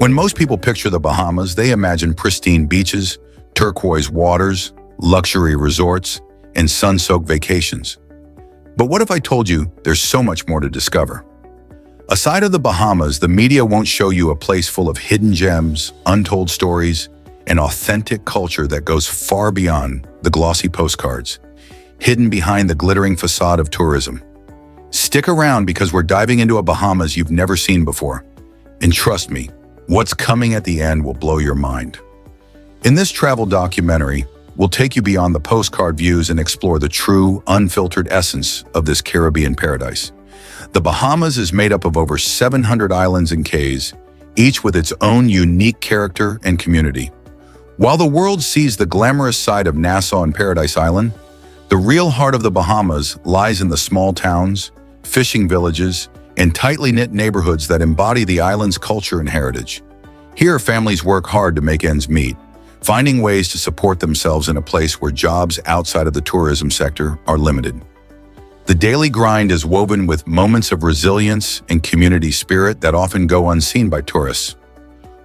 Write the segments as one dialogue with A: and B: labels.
A: When most people picture the Bahamas, they imagine pristine beaches, turquoise waters, luxury resorts, and sun-soaked vacations. But what if I told you there's so much more to discover? Aside of the Bahamas, the media won't show you a place full of hidden gems, untold stories, and authentic culture that goes far beyond the glossy postcards, hidden behind the glittering facade of tourism. Stick around because we're diving into a Bahamas you've never seen before. And trust me, what's coming at the end will blow your mind. In this travel documentary, we'll take you beyond the postcard views and explore the true, unfiltered essence of this Caribbean paradise. The Bahamas is made up of over 700 islands and cays, each with its own unique character and community. While the world sees the glamorous side of Nassau and Paradise Island, the real heart of the Bahamas lies in the small towns, fishing villages, and tightly knit neighborhoods that embody the island's culture and heritage. Here, families work hard to make ends meet, finding ways to support themselves in a place where jobs outside of the tourism sector are limited. The daily grind is woven with moments of resilience and community spirit that often go unseen by tourists.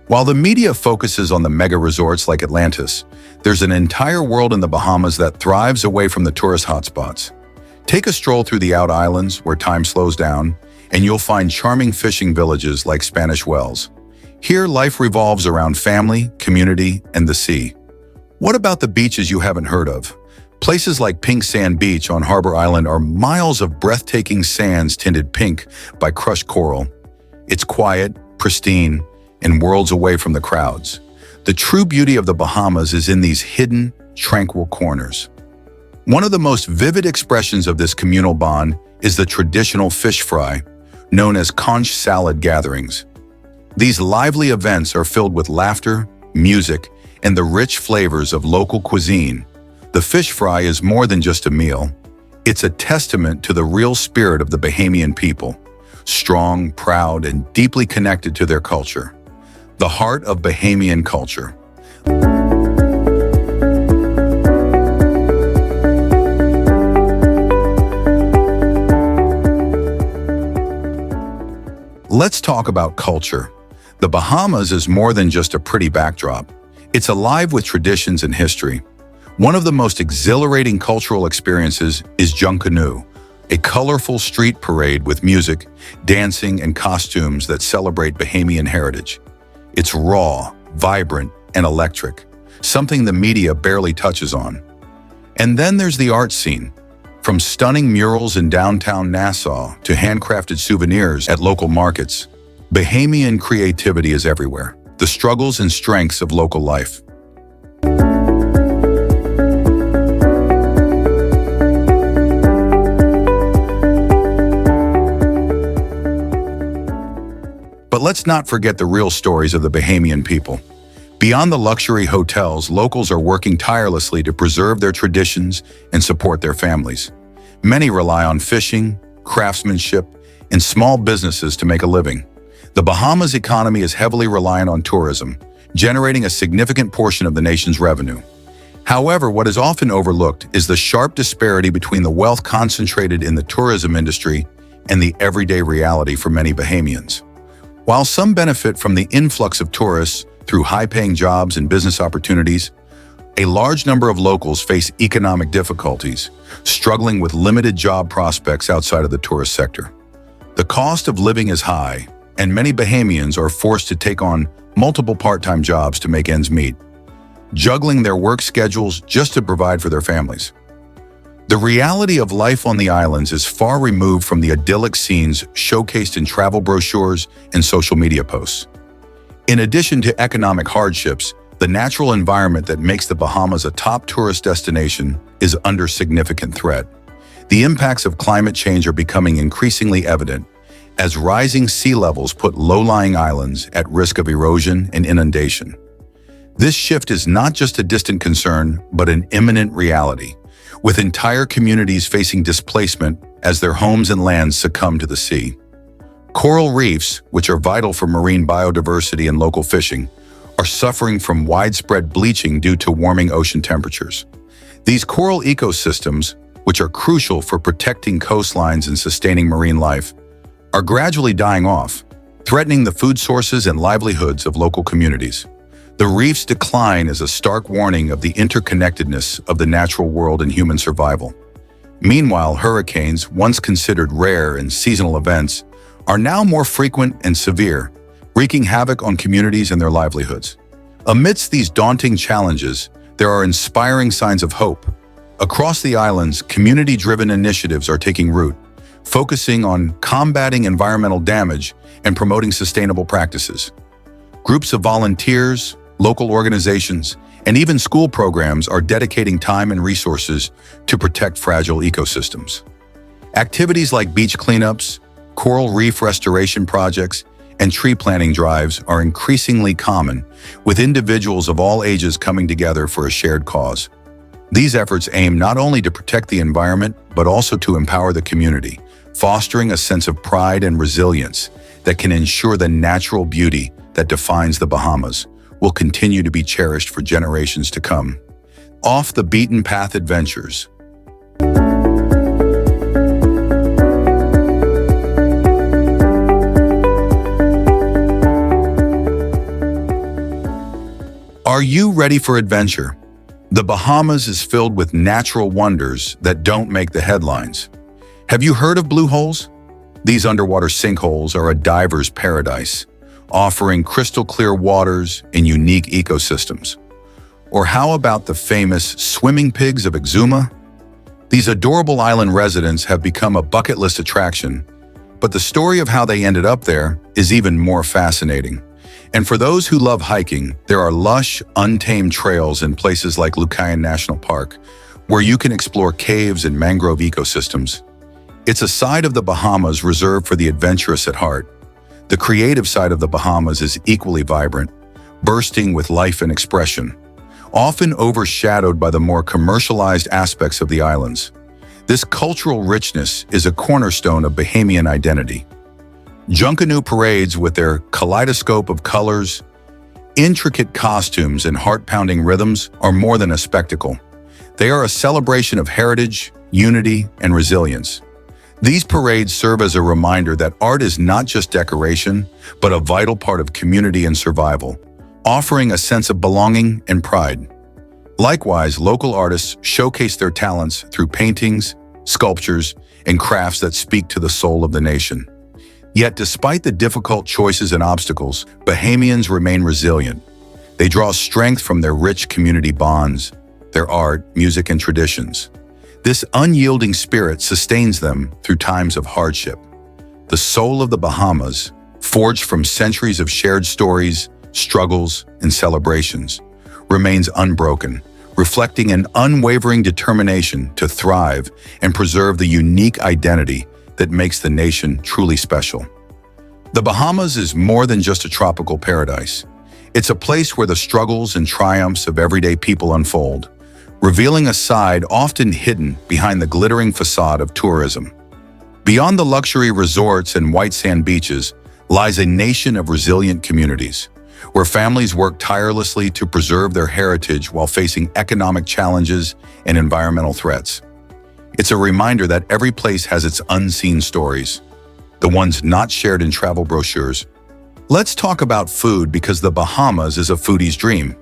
A: While the media focuses on the mega resorts like Atlantis, there's an entire world in the Bahamas that thrives away from the tourist hotspots. Take a stroll through the out islands where time slows down, and you'll find charming fishing villages like Spanish Wells. Here, life revolves around family, community, and the sea. What about the beaches you haven't heard of? Places like Pink Sand Beach on Harbor Island are miles of breathtaking sands tinted pink by crushed coral. It's quiet, pristine, and worlds away from the crowds. The true beauty of the Bahamas is in these hidden, tranquil corners. One of the most vivid expressions of this communal bond is the traditional fish fry, known as conch salad gatherings. These lively events are filled with laughter, music, and the rich flavors of local cuisine. The fish fry is more than just a meal. It's a testament to the real spirit of the Bahamian people, strong, proud, and deeply connected to their culture. The heart of Bahamian culture. Let's talk about culture. The Bahamas is more than just a pretty backdrop. It's alive with traditions and history. One of the most exhilarating cultural experiences is Junkanoo, a colorful street parade with music, dancing, and costumes that celebrate Bahamian heritage. It's raw, vibrant, and electric, something the media barely touches on. And then there's the art scene. From stunning murals in downtown Nassau to handcrafted souvenirs at local markets, Bahamian creativity is everywhere. The struggles and strengths of local life. But let's not forget the real stories of the Bahamian people. Beyond the luxury hotels, locals are working tirelessly to preserve their traditions and support their families. Many rely on fishing, craftsmanship, and small businesses to make a living. The Bahamas economy is heavily reliant on tourism, generating a significant portion of the nation's revenue. However, what is often overlooked is the sharp disparity between the wealth concentrated in the tourism industry and the everyday reality for many Bahamians. While some benefit from the influx of tourists through high-paying jobs and business opportunities, a large number of locals face economic difficulties, struggling with limited job prospects outside of the tourist sector. The cost of living is high, and many Bahamians are forced to take on multiple part-time jobs to make ends meet, juggling their work schedules just to provide for their families. The reality of life on the islands is far removed from the idyllic scenes showcased in travel brochures and social media posts. In addition to economic hardships, the natural environment that makes the Bahamas a top tourist destination is under significant threat. The impacts of climate change are becoming increasingly evident as rising sea levels put low-lying islands at risk of erosion and inundation. This shift is not just a distant concern, but an imminent reality, with entire communities facing displacement as their homes and lands succumb to the sea. Coral reefs, which are vital for marine biodiversity and local fishing, are suffering from widespread bleaching due to warming ocean temperatures. These coral ecosystems, which are crucial for protecting coastlines and sustaining marine life, are gradually dying off, threatening the food sources and livelihoods of local communities. The reef's decline is a stark warning of the interconnectedness of the natural world and human survival. Meanwhile, hurricanes, once considered rare and seasonal events, are now more frequent and severe, wreaking havoc on communities and their livelihoods. Amidst these daunting challenges, there are inspiring signs of hope. Across the islands, community-driven initiatives are taking root, focusing on combating environmental damage and promoting sustainable practices. Groups of volunteers, local organizations, and even school programs are dedicating time and resources to protect fragile ecosystems. Activities like beach cleanups, coral reef restoration projects, and tree planting drives are increasingly common, with individuals of all ages coming together for a shared cause. These efforts aim not only to protect the environment, but also to empower the community, fostering a sense of pride and resilience that can ensure the natural beauty that defines the Bahamas will continue to be cherished for generations to come. Off the beaten path adventures. Are you ready for adventure? The Bahamas is filled with natural wonders that don't make the headlines. Have you heard of blue holes? These underwater sinkholes are a diver's paradise, offering crystal-clear waters and unique ecosystems. Or how about the famous swimming pigs of Exuma? These adorable island residents have become a bucket list attraction, but the story of how they ended up there is even more fascinating. And for those who love hiking, there are lush, untamed trails in places like Lucayan National Park, where you can explore caves and mangrove ecosystems. It's a side of the Bahamas reserved for the adventurous at heart. The creative side of the Bahamas is equally vibrant, bursting with life and expression, often overshadowed by the more commercialized aspects of the islands. This cultural richness is a cornerstone of Bahamian identity. Junkanoo parades with their kaleidoscope of colors, intricate costumes, and heart-pounding rhythms are more than a spectacle. They are a celebration of heritage, unity, and resilience. These parades serve as a reminder that art is not just decoration, but a vital part of community and survival, offering a sense of belonging and pride. Likewise, local artists showcase their talents through paintings, sculptures, and crafts that speak to the soul of the nation. Yet, despite the difficult choices and obstacles, Bahamians remain resilient. They draw strength from their rich community bonds, their art, music, and traditions. This unyielding spirit sustains them through times of hardship. The soul of the Bahamas, forged from centuries of shared stories, struggles, and celebrations, remains unbroken, reflecting an unwavering determination to thrive and preserve the unique identity that makes the nation truly special. The Bahamas is more than just a tropical paradise. It's a place where the struggles and triumphs of everyday people unfold, revealing a side often hidden behind the glittering facade of tourism. Beyond the luxury resorts and white sand beaches lies a nation of resilient communities, where families work tirelessly to preserve their heritage while facing economic challenges and environmental threats. It's a reminder that every place has its unseen stories, the ones not shared in travel brochures. Let's talk about food, because the Bahamas is a foodie's dream.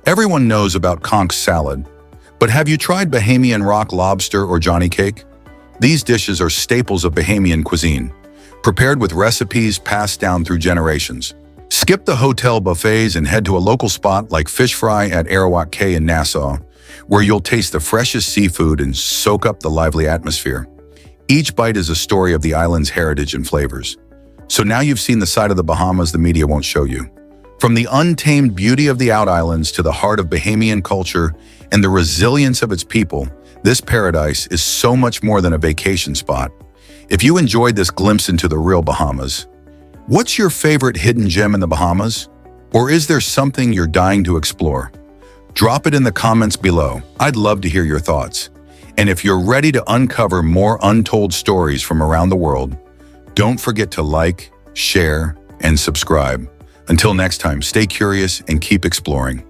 A: Everyone knows about conch salad, but have you tried Bahamian rock lobster or Johnny cake? These dishes are staples of Bahamian cuisine, prepared with recipes passed down through generations. Skip the hotel buffets and head to a local spot like Fish Fry at Arawak Cay in Nassau, where you'll taste the freshest seafood and soak up the lively atmosphere. Each bite is a story of the island's heritage and flavors. So now you've seen the side of the Bahamas the media won't show you. From the untamed beauty of the out islands to the heart of Bahamian culture and the resilience of its people, this paradise is so much more than a vacation spot. If you enjoyed this glimpse into the real Bahamas, what's your favorite hidden gem in the Bahamas? Or is there something you're dying to explore? Drop it in the comments below. I'd love to hear your thoughts. And if you're ready to uncover more untold stories from around the world, don't forget to like, share, and subscribe. Until next time, stay curious and keep exploring.